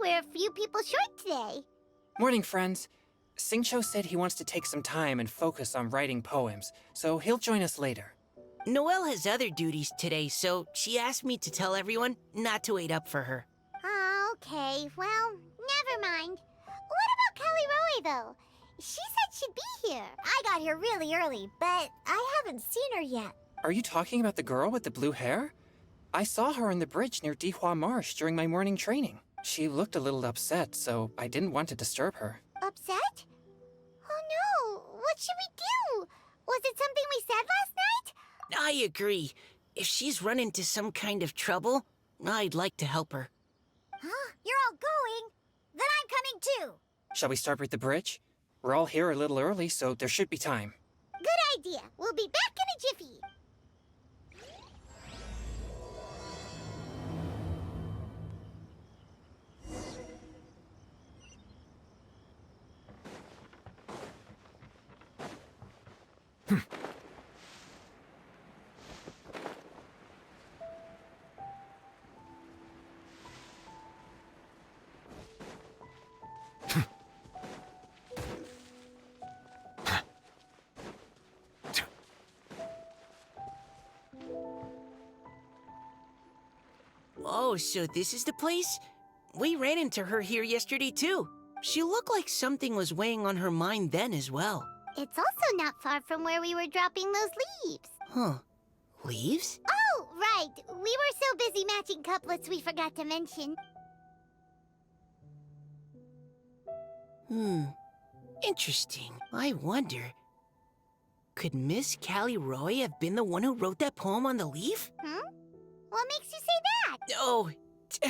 we're a few people short today. Morning, friends. Singcho said he wants to take some time and focus on writing poems, so he'll join us later. Noelle has other duties today, so she asked me to tell everyone not to wait up for her. Oh, okay. Well, never mind. What about Callie Roy, though? She said she'd be here. I got here really early, but I haven't seen her yet. Are you talking about the girl with the blue hair? I saw her on the bridge near Dihua Marsh during my morning training. She looked a little upset, so I didn't want to disturb her. Upset? Oh no! What should we do? Was it something we said last night? I agree. If she's run into some kind of trouble, I'd like to help her. Huh? You're all going? Then I'm coming too. Shall we start with the bridge? We're all here a little early, so there should be time. Good idea. We'll be back in a jiffy. Oh, so this is the place? We ran into her here yesterday, too. She looked like something was weighing on her mind then as well. It's also not far from where we were dropping those leaves. Huh. Leaves? Oh, right. We were so busy matching couplets we forgot to mention. Interesting. I wonder, could Miss Callie Roy have been the one who wrote that poem on the leaf? What makes you say that? Oh,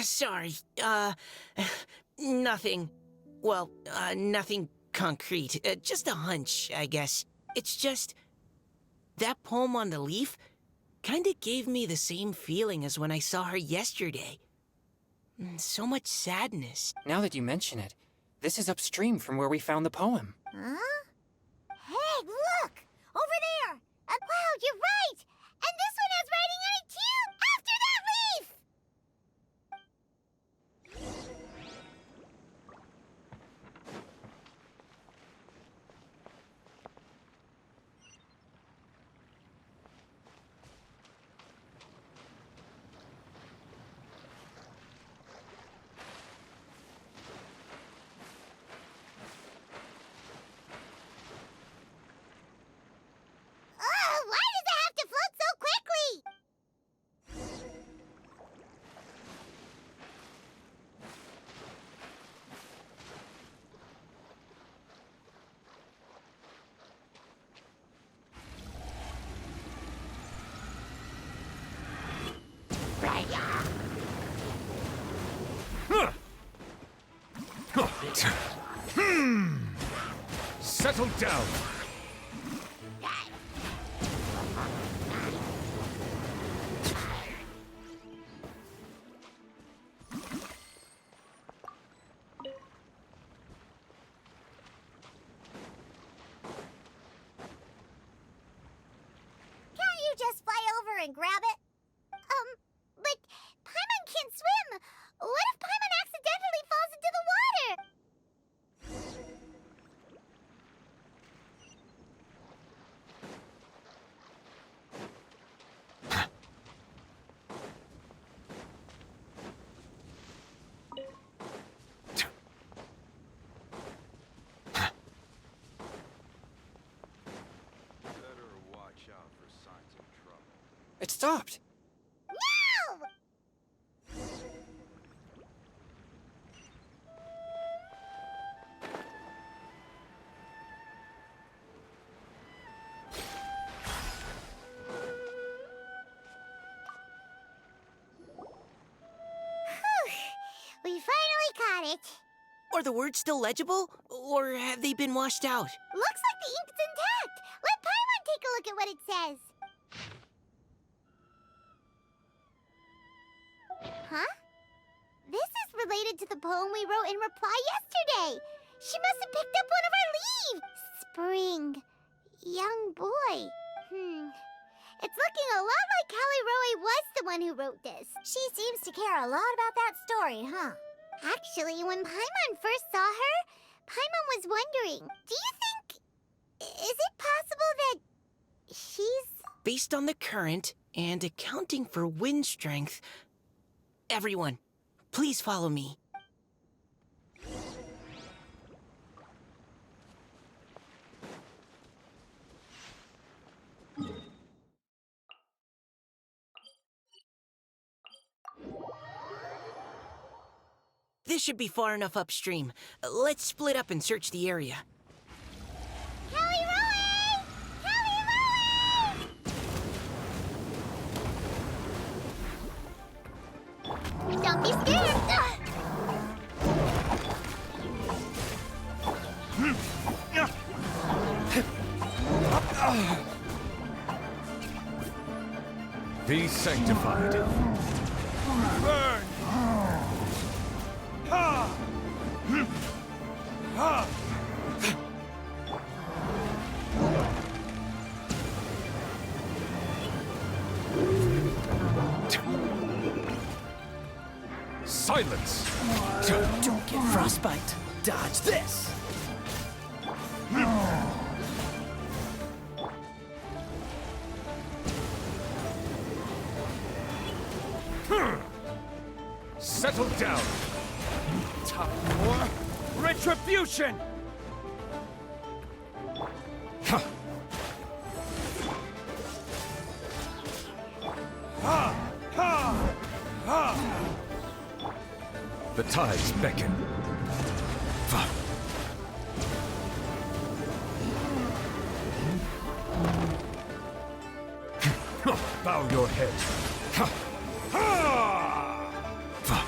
sorry. Nothing. Well, nothing concrete. Just a hunch, I guess. It's just, that poem on the leaf kinda gave me the same feeling as when I saw her yesterday. So much sadness. Now that you mention it, this is upstream from where we found the poem. Huh? Hey, look! Over there! Wow, you're right! And this one has writing on it too! After that leaf! Oh, why does it have to float so quickly? Settle down. Can't you just fly over and grab it? But Paimon can't swim. What if Paimon accidentally falls into the water? Better watch out for signs of trouble. It stopped. No! We finally caught it. Are the words still legible, or have they been washed out? Looks like the ink's intact. Let Paimon take a look at what it says. Huh? This is related to the poem we wrote in reply yesterday. She must have picked up one of our leaves. Spring. Young boy. It's looking a lot like Callie Roy was the one who wrote this. She seems to care a lot about that story, huh? Actually, when Paimon first saw her, Paimon was wondering, do you think... Is it possible that she's... Based on the current and accounting for wind strength... Everyone, please follow me. This should be far enough upstream. Let's split up and search the area. Kelly Roe! Kelly Roe! Don't be scared! Be sanctified. Burn! Ha! Ha! Silence! Don't get frostbite. Dodge this. Settle down! Time for retribution! Ha! Ha! Ha! Ha! The tides beckon. Va. Bow your head. Ha! Ha! Va.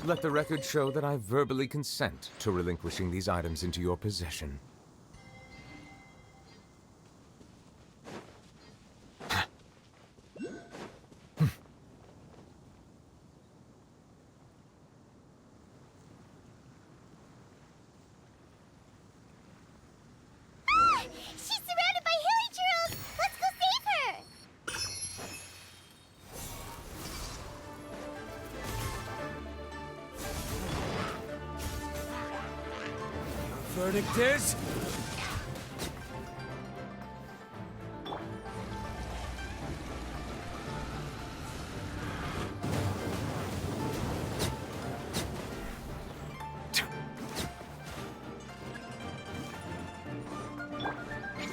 Let the record show that I verbally consent to relinquishing these items into your possession. She's surrounded by hilly churls! Let's go save her! Verdict is...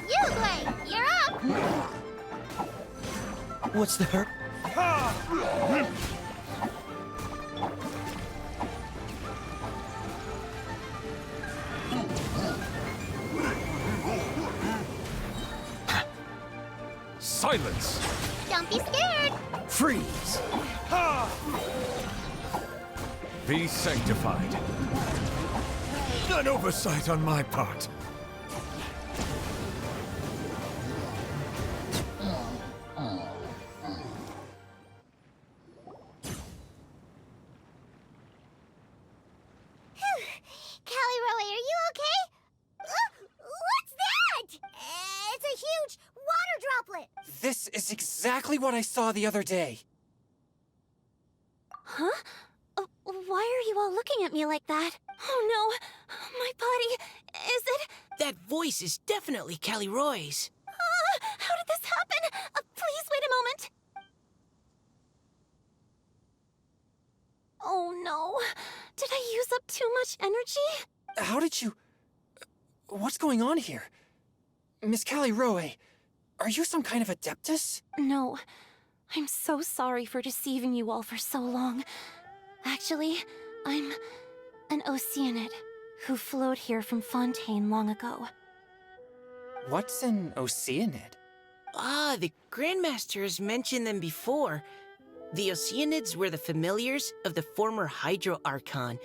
You, Blake! You're up! What's the hurt? Silence! Don't be scared! Freeze! Be sanctified. An oversight on my part. Callie Roe, are you okay? What's that? It's a huge water droplet. This is exactly what I saw the other day. Huh? Why are you all looking at me like that? Oh no! My body... Is it... That voice is definitely Callie Roy's. How did this happen? Please wait a moment. Oh no. Did I use up too much energy? How did you... What's going on here? Miss Callie Roe, are you some kind of adeptus? No. I'm so sorry for deceiving you all for so long. Actually, I'm an Oceanid who flowed here from Fontaine long ago. What's an Oceanid? Ah, the Grandmaster has mentioned them before. The Oceanids were the familiars of the former Hydro Archon.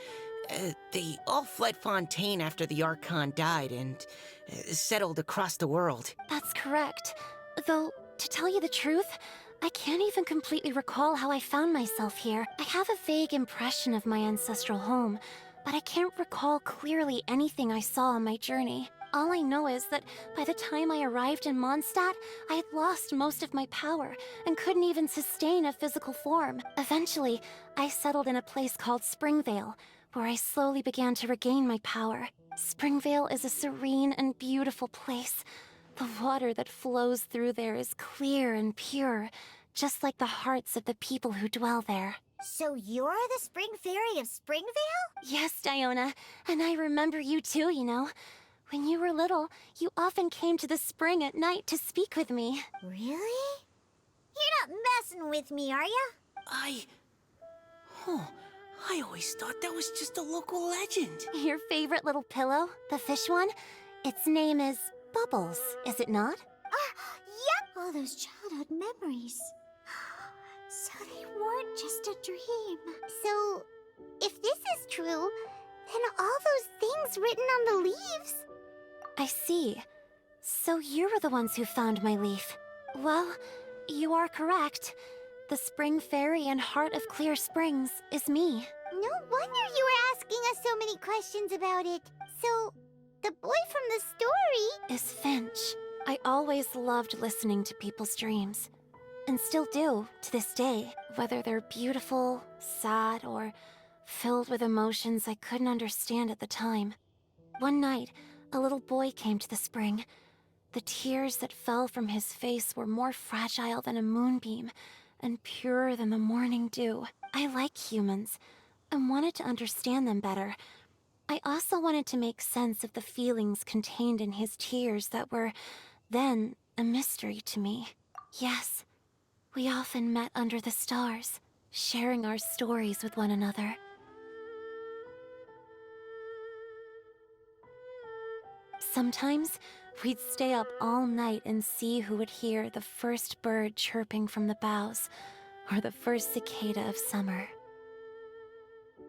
They all fled Fontaine after the Archon died and settled across the world. That's correct. Though, to tell you the truth, I can't even completely recall how I found myself here. I have a vague impression of my ancestral home, but I can't recall clearly anything I saw on my journey. All I know is that by the time I arrived in Mondstadt, I had lost most of my power and couldn't even sustain a physical form. Eventually, I settled in a place called Springvale, where I slowly began to regain my power. Springvale is a serene and beautiful place. The water that flows through there is clear and pure, just like the hearts of the people who dwell there. So you're the Spring Fairy of Springvale? Yes, Diona, and I remember you too, you know. When you were little, you often came to the spring at night to speak with me. Really? You're not messing with me, are ya? I always thought that was just a local legend. Your favorite little pillow, the fish one? Its name is Bubbles, is it not? Yep! All those childhood memories. So they weren't just a dream. So, if this is true, then all those things written on the leaves... I see. So you were the ones who found my leaf. Well, you are correct. The Spring Fairy and Heart of Clear Springs is me. No wonder you were asking us so many questions about it. So, the boy from the story... Is Finch. I always loved listening to people's dreams. And still do, to this day. Whether they're beautiful, sad, or filled with emotions I couldn't understand at the time. One night, a little boy came to the spring. The tears that fell from his face were more fragile than a moonbeam, and purer than the morning dew. I like humans, and wanted to understand them better. I also wanted to make sense of the feelings contained in his tears that were, then, a mystery to me. Yes, we often met under the stars, sharing our stories with one another. Sometimes, we'd stay up all night and see who would hear the first bird chirping from the boughs, or the first cicada of summer.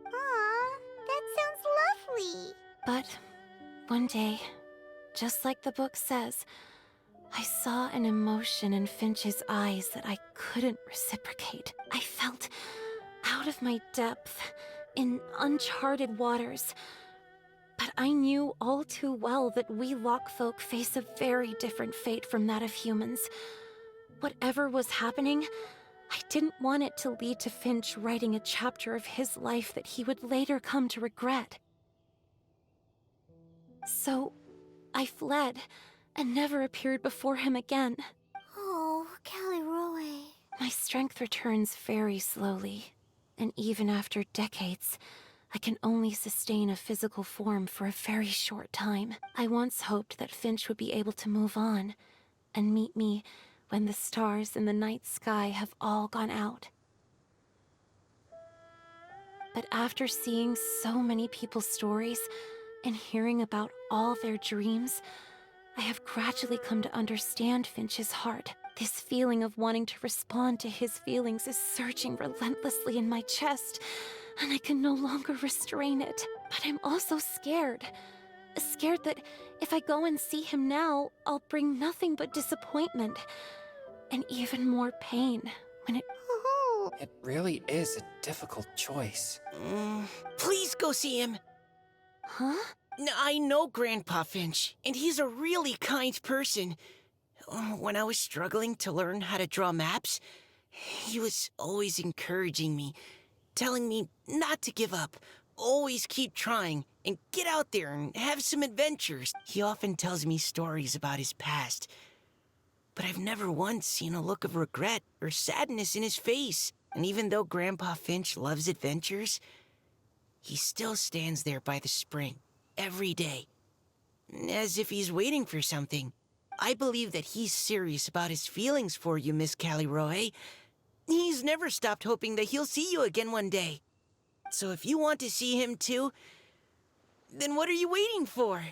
Aw, that sounds lovely. But one day, just like the book says, I saw an emotion in Finch's eyes that I couldn't reciprocate. I felt out of my depth, in uncharted waters. But I knew all too well that we Lockfolk face a very different fate from that of humans. Whatever was happening, I didn't want it to lead to Finch writing a chapter of his life that he would later come to regret. So, I fled, and never appeared before him again. Oh, Caliroe. My strength returns very slowly, and even after decades, I can only sustain a physical form for a very short time. I once hoped that Finch would be able to move on, and meet me when the stars in the night sky have all gone out. But after seeing so many people's stories, and hearing about all their dreams, I have gradually come to understand Finch's heart. This feeling of wanting to respond to his feelings is surging relentlessly in my chest, and I can no longer restrain it. But I'm also scared. Scared that if I go and see him now, I'll bring nothing but disappointment. And even more pain when it... Oh, It really is a difficult choice. Please go see him. Huh? I know Grandpa Finch, and he's a really kind person. When I was struggling to learn how to draw maps, he was always encouraging me, telling me not to give up, always keep trying, and get out there and have some adventures. He often tells me stories about his past, but I've never once seen a look of regret or sadness in his face. And even though Grandpa Finch loves adventures, he still stands there by the spring every day, as if he's waiting for something. I believe that he's serious about his feelings for you, Miss Caliroe. He's never stopped hoping that he'll see you again one day. So if you want to see him too, then what are you waiting for?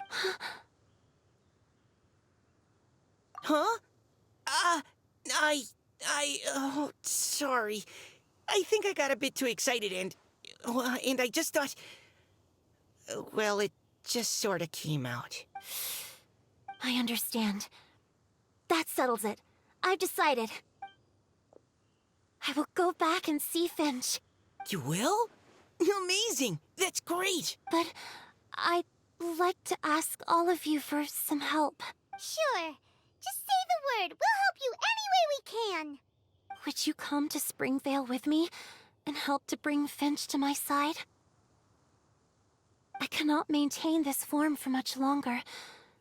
Huh? Oh, sorry. I think I got a bit too excited and I just thought, well, it just sort of came out. I understand. That settles it. I've decided. I will go back and see Finch. You will? Amazing! That's great! But I'd like to ask all of you for some help. Sure. Just say the word. We'll help you any way we can. Would you come to Springvale with me and help to bring Finch to my side? I cannot maintain this form for much longer,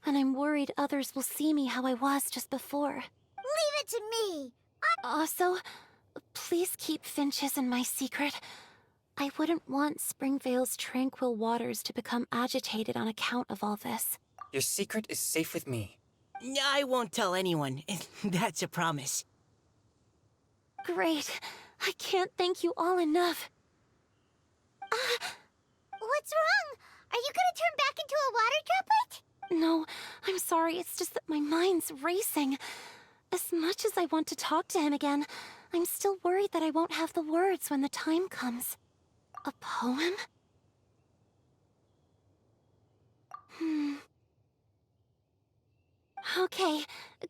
and I'm worried others will see me how I was just before. Leave it to me. Also, please keep Finch's in my secret. I wouldn't want Springvale's tranquil waters to become agitated on account of all this. Your secret is safe with me. I won't tell anyone. That's a promise. Great. I can't thank you all enough. What's wrong? Are you gonna turn back into a water droplet? No, I'm sorry. It's just that my mind's racing. As much as I want to talk to him again, I'm still worried that I won't have the words when the time comes. A poem? Okay,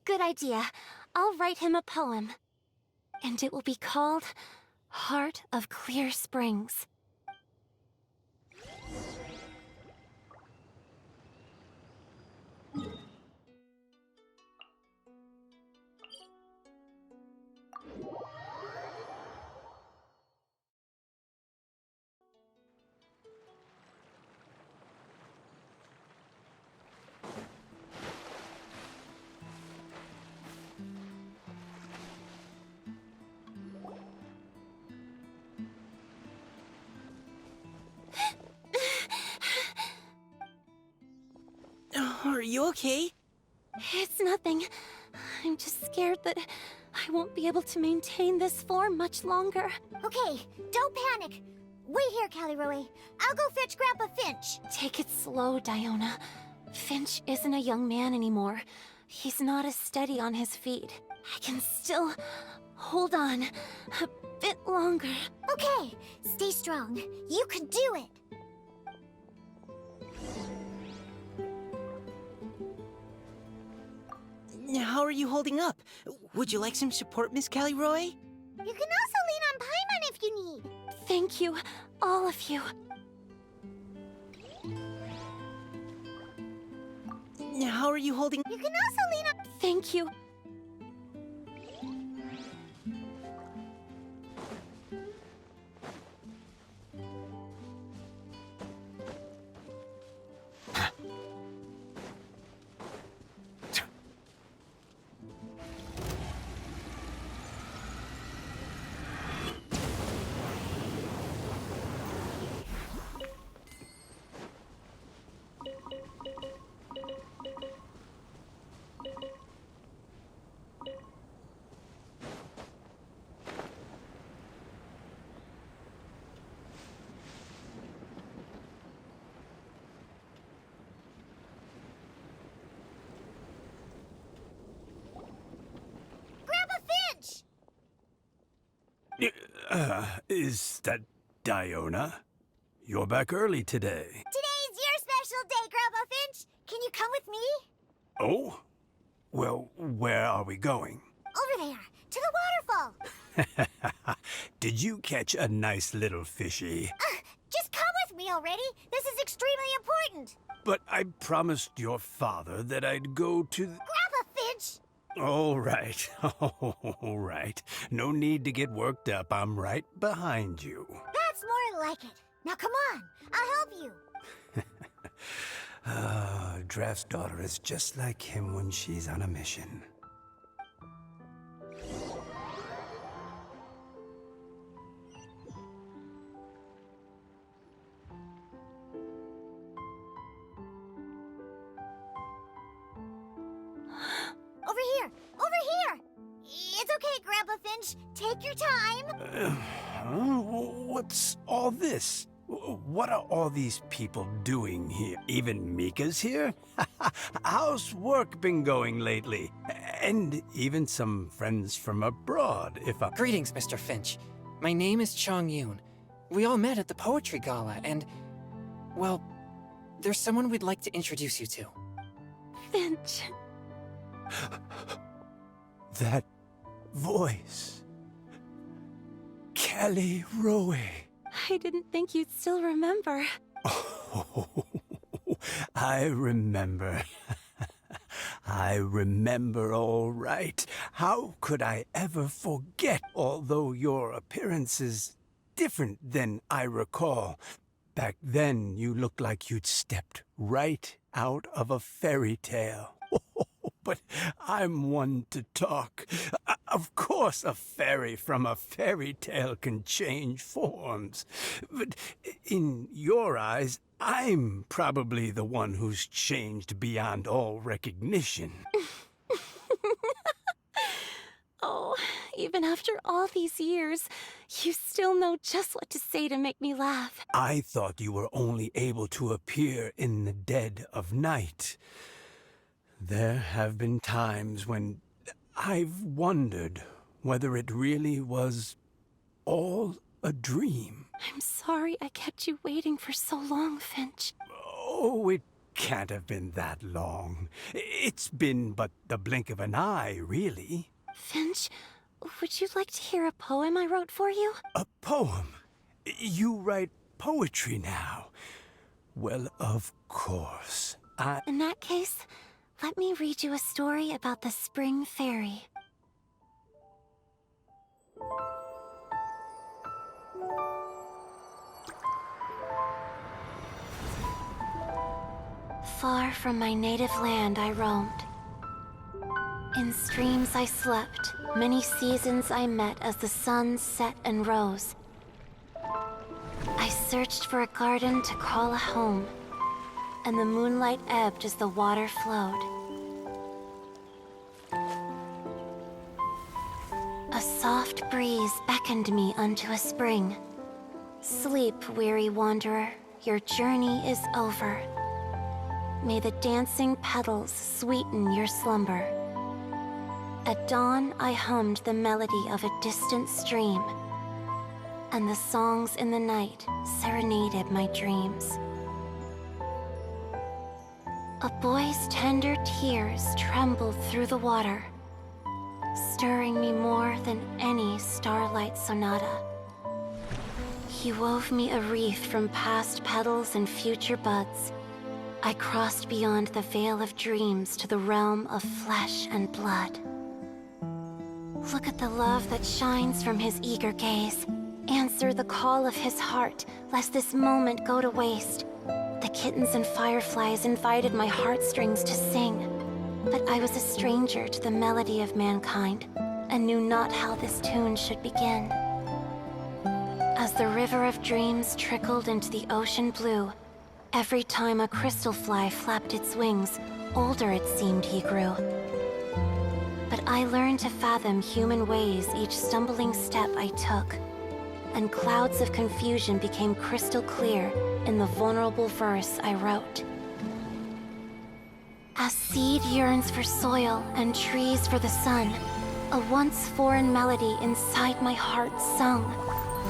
good idea. I'll write him a poem. And it will be called Heart of Clear Springs. Are you okay? It's nothing. I'm just scared that I won't be able to maintain this form much longer. Okay, don't panic. Wait here, Caliroe. I'll go fetch Grandpa Finch. Take it slow, Diona. Finch isn't a young man anymore. He's not as steady on his feet. I can still hold on a bit longer. Okay, stay strong. You can do it. How are you holding up? Would you like some support, Miss Caliroe? You can also lean on Paimon if you need. Thank you, all of you. How are you holding? You can also lean on... Thank you. Grandpa Finch! Is that Diona? You're back early today. Today's your special day, Grandpa Finch. Can you come with me? Oh? Well, where are we going? Over there, to the waterfall. Did you catch a nice little fishy? Just come with me already. This is extremely important. But I promised your father that I'd go to the... Grandpa Finch! All right. All right. No need to get worked up. I'm right behind you. That's more like it. Now come on, I'll help you. Draft's daughter is just like him when she's on a mission. Over here, over here. It's okay, Grandpa Finch. Take your time. What's all this? What are all these people doing here? Even Mika's here? How's work been going lately? And even some friends from abroad, if I... Greetings, Mr. Finch. My name is Chong Yoon. We all met at the poetry gala, and... well, there's someone we'd like to introduce you to. Finch. That voice. Caliroe. I didn't think you'd still remember. Oh, I remember. I remember all right. How could I ever forget, although your appearance is different than I recall? Back then, you looked like you'd stepped right out of a fairy tale. But I'm one to talk. Of course, a fairy from a fairy tale can change forms. But in your eyes, I'm probably the one who's changed beyond all recognition. Oh, even after all these years, you still know just what to say to make me laugh. I thought you were only able to appear in the dead of night. There have been times when I've wondered whether it really was all a dream. I'm sorry I kept you waiting for so long, Finch. Oh, it can't have been that long. It's been but the blink of an eye, really. Finch, would you like to hear a poem I wrote for you? A poem? You write poetry now? Well, of course. In that case, let me read you a story about the Spring Fairy. Far from my native land I roamed. In streams I slept, many seasons I met as the sun set and rose. I searched for a garden to call a home, and the moonlight ebbed as the water flowed. A soft breeze beckoned me unto a spring. Sleep, weary wanderer, your journey is over. May the dancing petals sweeten your slumber. At dawn, I hummed the melody of a distant stream, and the songs in the night serenaded my dreams. A boy's tender tears trembled through the water, stirring me more than any starlight sonata. He wove me a wreath from past petals and future buds. I crossed beyond the veil of dreams to the realm of flesh and blood. Look at the love that shines from his eager gaze. Answer the call of his heart, lest this moment go to waste. The kittens and fireflies invited my heartstrings to sing, but I was a stranger to the melody of mankind, and knew not how this tune should begin. As the river of dreams trickled into the ocean blue, every time a crystal fly flapped its wings, older it seemed he grew. But I learned to fathom human ways each stumbling step I took, and clouds of confusion became crystal clear in the vulnerable verse I wrote. As seed yearns for soil and trees for the sun, a once foreign melody inside my heart sung,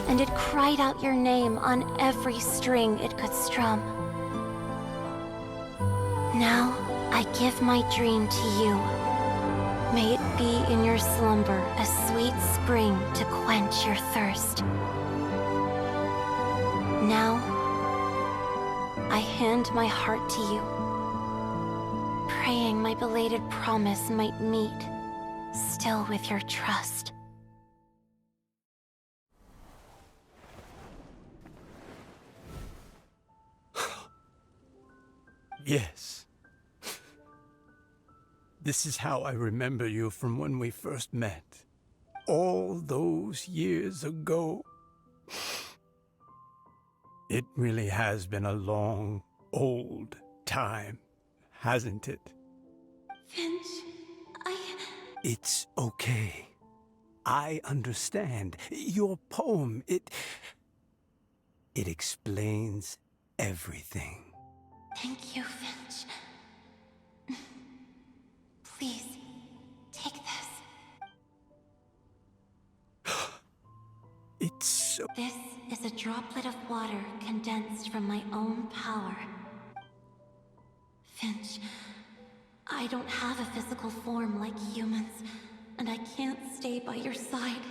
and it cried out your name on every string it could strum. Now I give my dream to you. May it be in your slumber a sweet spring to quench your thirst. Now, I hand my heart to you, praying my belated promise might meet, still with your trust. Yes. This is how I remember you from when we first met. All those years ago. It really has been a long, old time, hasn't it? Finch, It's okay. I understand. Your poem, it explains everything. Thank you, Finch. Please, take this. It's so... This is a droplet of water condensed from my own power. Finch, I don't have a physical form like humans, and I can't stay by your side.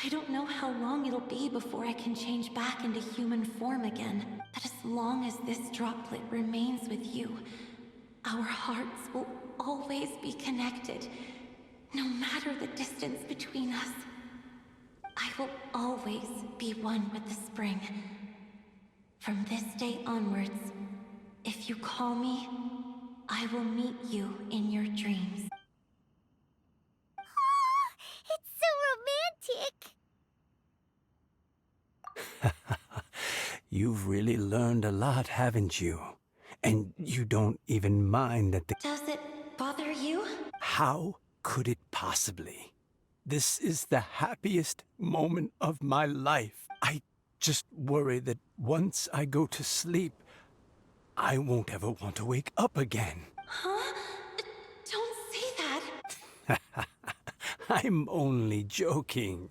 I don't know how long it'll be before I can change back into human form again. But as long as this droplet remains with you, our hearts will always be connected, no matter the distance between us. I will always be one with the spring. From this day onwards, if you call me, I will meet you in your dreams. It's so romantic. You've really learned a lot, haven't you? And you don't even mind that the... Does it bother you? How could it possibly? This is the happiest moment of my life. I just worry that once I go to sleep, I won't ever want to wake up again. Huh? Don't say that. I'm only joking.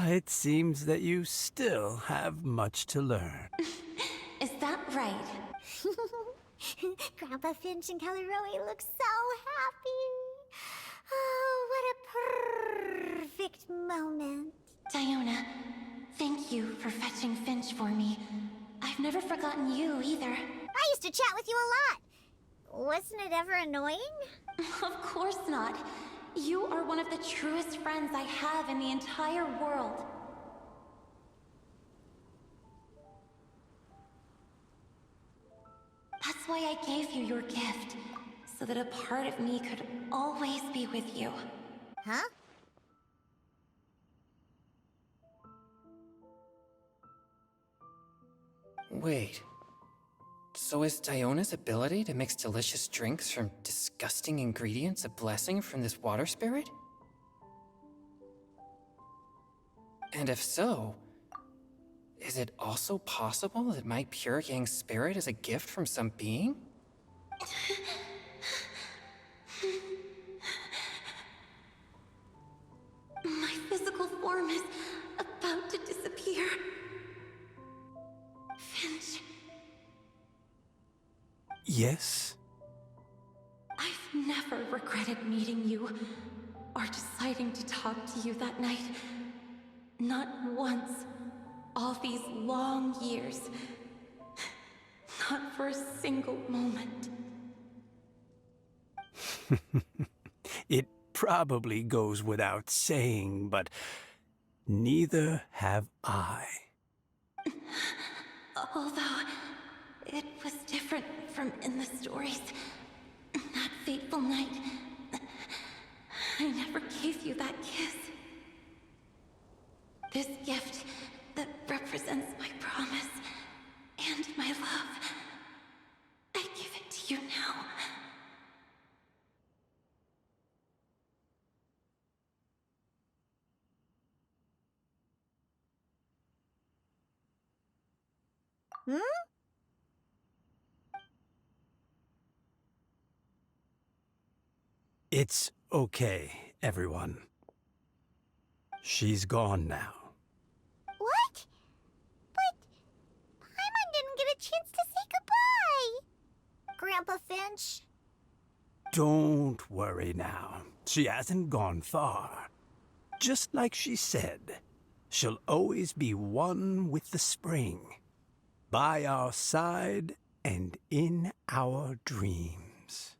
It seems that you still have much to learn. Is that right? Grandpa Finch and Kelly Rowie look so happy. Oh, what a perfect moment. Diona, thank you for fetching Finch for me. I've never forgotten you either. I used to chat with you a lot. Wasn't it ever annoying? Of course not. You are one of the truest friends I have in the entire world. That's why I gave you your gift, so that a part of me could always be with you. Huh? Wait. So is Diona's ability to mix delicious drinks from disgusting ingredients a blessing from this water spirit? And if so, is it also possible that my pure yang spirit is a gift from some being? My physical form is about to disappear. Finch, Yes? I've never regretted meeting you or deciding to talk to you that night. Not once. All these long years. Not for a single moment. It probably goes without saying, but neither have I. Although, it was different from in the stories. That fateful night, I never gave you that kiss. This gift that represents my promise and my love, I give it to you now. Hmm? It's okay, everyone. She's gone now. What? But Paimon didn't get a chance to say goodbye. Grandpa Finch? Don't worry now. She hasn't gone far. Just like she said, she'll always be one with the spring. By our side and in our dreams.